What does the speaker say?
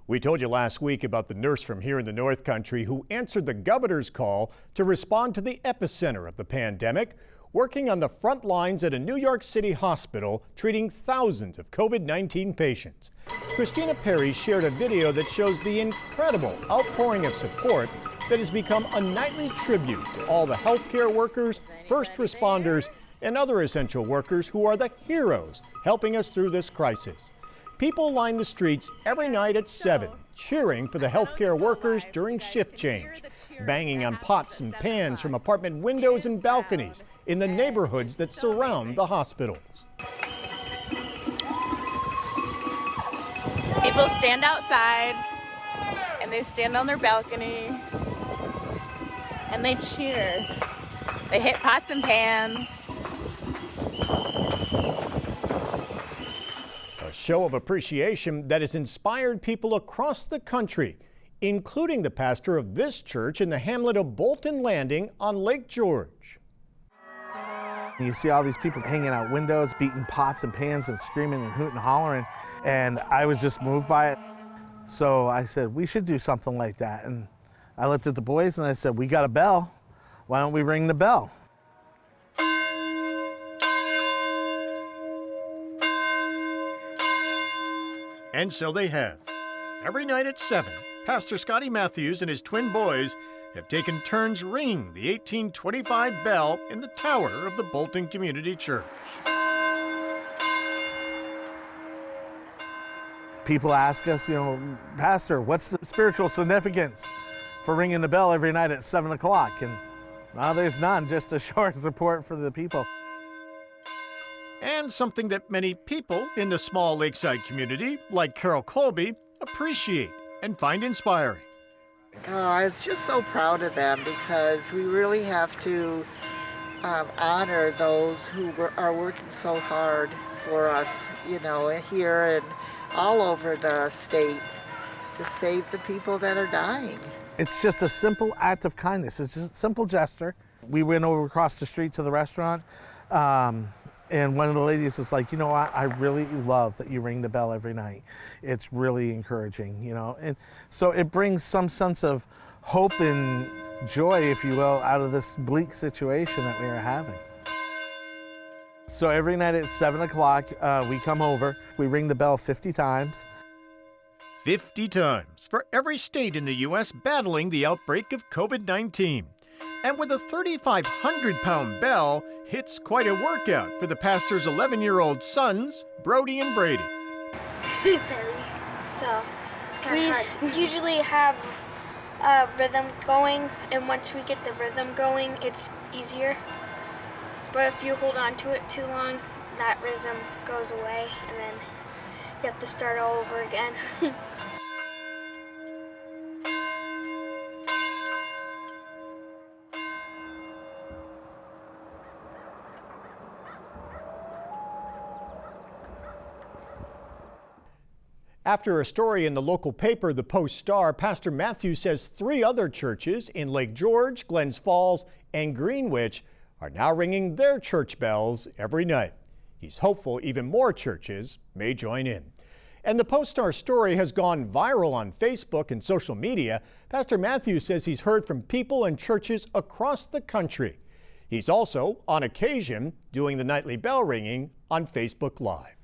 We told you last week about the nurse from here in the North Country who answered the governor's call to respond to the epicenter of the pandemic, working on the front lines at a New York City hospital treating thousands of COVID-19 patients. Christina Perry shared a video that shows the incredible outpouring of support that has become a nightly tribute to all the healthcare workers, first responders, and other essential workers who are the heroes helping us through this crisis. People line the streets every night at 7, cheering for the healthcare workers during shift change, banging on pots and pans from apartment windows and balconies in the neighborhoods that surround the hospitals. People stand outside and they stand on their balcony and they cheer. They hit pots and pans. A show of appreciation that has inspired people across the country, including the pastor of this church in the hamlet of Bolton Landing on Lake George. You see all these people hanging out windows, beating pots and pans and screaming and hooting and hollering, and I was just moved by it. So I said, we should do something like that. And I looked at the boys and I said, we got a bell. Why don't we ring the bell? And so they have. Every night at 7, Pastor Scotty Matthews and his twin boys have taken turns ringing the 1825 bell in the tower of the Bolton Community Church. People ask us, Pastor, what's the spiritual significance for ringing the bell every night at 7 o'clock? And well, there's none, just a short support for the people. And something that many people in the small lakeside community, like Carol Colby, appreciate and find inspiring. Oh, I was just so proud of them because we really have to honor those who are working so hard for us, here and all over the state to save the people that are dying. It's just a simple act of kindness. It's just a simple gesture. We went over across the street to the restaurant, and one of the ladies is like, I really love that you ring the bell every night. It's really encouraging, And so it brings some sense of hope and joy, if you will, out of this bleak situation that we are having. So every night at 7 o'clock, we come over, we ring the bell 50 times. 50 times for every state in the U.S. battling the outbreak of COVID-19. And with a 3,500-pound bell, it's quite a workout for the pastor's 11-year-old sons, Brody and Brady. It's heavy, so it's kind of hard. We usually have a rhythm going, and once we get the rhythm going, it's easier. But if you hold on to it too long, that rhythm goes away, and then you have to start all over again. After a story in the local paper, the Post-Star, Pastor Matthews says 3 other churches in Lake George, Glens Falls, and Greenwich are now ringing their church bells every night. He's hopeful even more churches may join in. And the Post-Star story has gone viral on Facebook and social media. Pastor Matthews says he's heard from people and churches across the country. He's also, on occasion, doing the nightly bell ringing on Facebook Live.